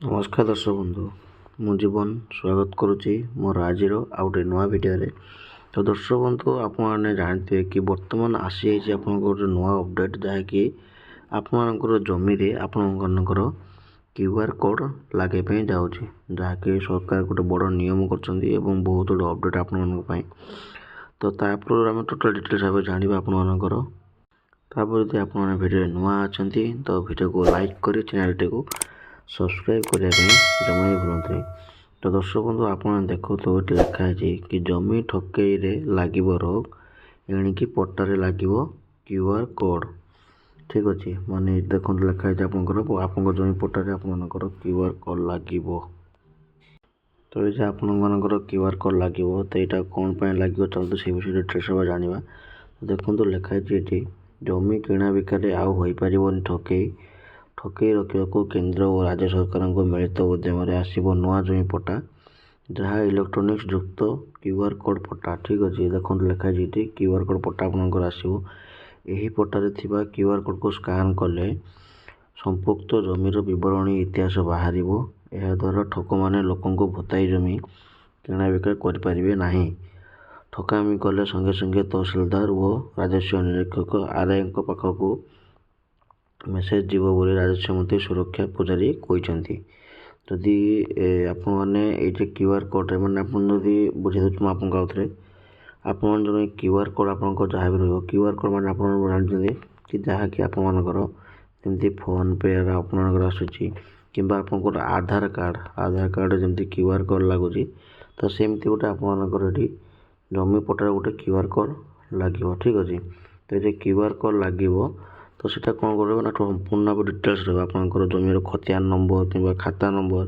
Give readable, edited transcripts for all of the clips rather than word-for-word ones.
नमस्कार दर्शक बंधु मु जीवन स्वागत करुच्ची मोर आज आउ गोटे नुआ भिडियो। तो दर्शक बंधु आपने जानते कि बर्तमान आसी आप गोटे नुआ अपडेट जहाँकि आपर जमी आपणकर क्यूआर कोड लगे जाऊँगी जहाँकि सरकार गोटे बड़ नियम कर बहुत गुड अपडेट आपण। तो तापर आम टोटाल डिटेल्स भाव जाना आपणकर जब आप भिडियो नुआ अच्छा तो भिडियो को लाइक कर चैनल टी सब्सक्राइब करने जमा भी भूलते। तो दर्शक बंधु आप देखो तो ये लिखाई कि जमी ठकई लगे रोग एणिकी पट्टारे लगे क्यूआर कोड। ठीक अच्छे माने देखो लिखाई आप जमी पट्टारे आपर क्यूआर कोड लगे। तो ये आपर क्यूआर कोड लगे तो यहाँ कौन पर लगे चलते से विषय डिटेल्स जाना। देखो लिखाई जमी किणा बिकारे आउ हो पार ठकई ठकई रखा केंद्र और राज्य सरकार मिलित उद्यम आसव नुआ जमी पट्टा जहाँ इलेक्ट्रोनिक्स युक्त क्यूआर कोड पट्टा। ठीक अच्छे देखो लिखाई क्यूआर कोड पट्टा आपंकर आसो यही पट्टारे थिबा क्यूआर कोड को स्कान कले संपुक्त जमीर बरणी इतिहास बाहर यह द्वारा ठक मैंने लोक भताई जमी किणा बिका करें। ठकामी कले संगे संगे तहसिलदार और राजस्व निरीक्षक आरआई पाखक मेसेज जीव बोली राजस्व मंत्री सुरक्षा पूजारी कहते। जदि आपने क्यूआर कोड मैंने आपड़ी बुझे दूँ आपरे आप क्यूआर कोड आप जहाँ भी रही क्यूआर कोड मैंने आप जानते कि जहाँकि आपर जमी फोन पे आपर आसूँ कि आधार कार्ड जमी क्यूआर कोड लगुच तो सेमती गोटे आपर ये जमी पट्टार गोटे क्यूआर कोड लगे। ठीक अच्छे तो ये क्यूआर कोड लगे तो सीटा कौन कर संपूर्ण डिटेल्स रहा जमीर खतियान नंबर कि खाता नंबर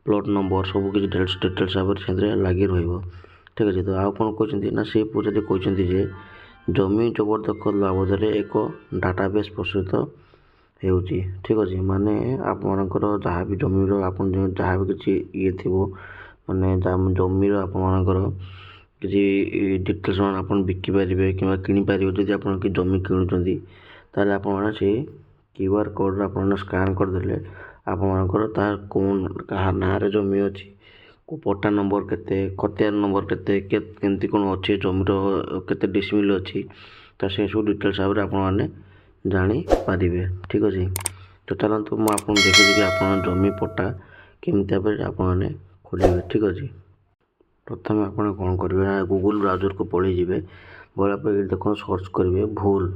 प्लॉट नंबर सब किसी डिटेल्स लगे रही। ठीक अच्छे तो आउ कौन कहते ना से पूजारी कहते जमी जबरदखल बाबद एक डाटाबेस प्रस्तुत हो। ठीक अच्छे माने आपर जहाँ भी जमीर आप जहाँ भी किसी ये थी माने जमीर आपर किसी डिटेल्स आप बिकिपारे कि किनीपर जब आप जमी किणुंट ताले आप क्यूआर कोड आप स्कान करदे आपर तार कौन क्या ना जमी अच्छी पट्टा नंबर केते खतियान नंबर केते केमती कौन अच्छे जमीर केते डिसमिल अच्छी तो से सब डिटेल्स भाव आपने जानीपारे। ठीक अच्छे तो चलते मुझे देखी कि आप जमी पट्टा केमती भाव आपने खोलेंगे। ठीक अच्छे प्रथम आप कौन करेंगे गूगल ब्राउजर को पलि गला देख सर्च करेंगे भूल।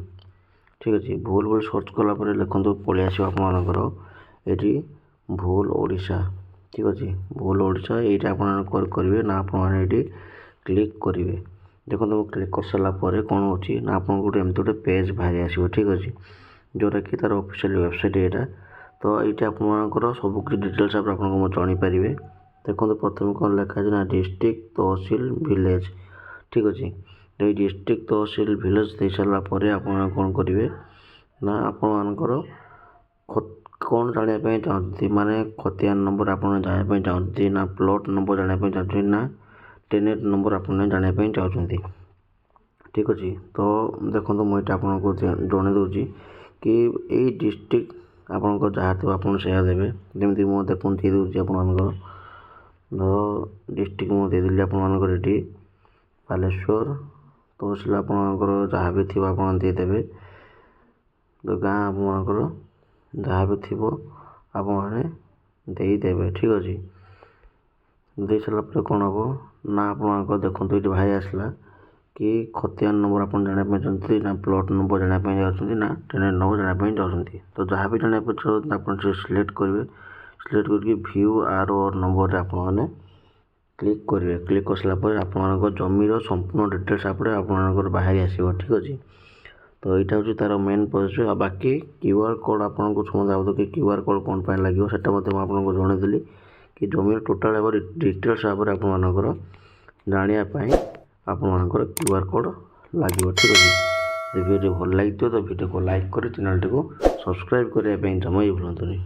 ठीक अच्छे भूल बोल सर्च कलापर देखो पलि आस आपर ये भूल ओडिशा। ठीक अच्छे भूल ओडिशा ये करेंगे ना आप क्लिक करेंगे। देखो तो क्लिक कर सारापर कौन हो ना आप गोटे एमती गोटे पेज बाहरी आसो। ठीक अच्छे जोटा कि तार ऑफिशियल वेबसाइट यहाँ तो ये आपर सब किसी डिटेल्स आप जानीपारे। देखो प्रथम कौन लिखाई ना डिस्ट्रिक्ट तहसिल विलेज। ठीक अच्छे ये डिस्ट्रिक्ट तहसिल विलेज दे सारापर आप कौन करेंगे ना आपर कौन जानापी चाहती माने खतियान नंबर आप जानापी चाहती ना प्लॉट नंबर जानापी चाहती ना टेनेट नंबर आपने जानापी चाहती। ठीक अच्छे तो देखो मुझे आपको जन दूसरी कि यही डिस्ट्रिक्ट आप जहाँ थी आप देवे जमी मुझे देखो दे दूसरी आपर धर डिस्ट्रिक्ट मुझे देदेली आपर ये बालेश्वर तहसिल आपर जहाँ भी थी आप देदेवे तो गाँ आपर जहाँ भी थी आपदेवे। ठीक अच्छे दे सारापर कौन हम ना आप देखो ये भाई आसला कि खतियान नंबर आप जानापी चाहते ना प्लॉट नंबर जानापी चाहते ना टेनेट नंबर जानापी चाहते तो जहाँ भी जानापी चाहते आप सिलेक्ट करेंगे। सिलेक्ट करके व्यू आर और नंबर आपने क्लिक करेंगे। क्लिक कर सारापर आप जमीर संपूर्ण डिटेल्स आप बाहरी आसो। ठीक अच्छे तो यहाँ हूँ तार मेन प्रोसेस बाकी क्यूआर कोड आपको समझ कि क्यूआर कोड कौन पर लगे से आपको जनईदेली कि जमीर टोटाल भाव डिटेल्स भाव आपर जानापी आपर क्यूआर कोड लगे। ठीक अच्छे वीडियो भल लगी तो वीडियो को लाइक कर चैनल टी सब्सक्राइब करने जमा भी भूलते नहीं।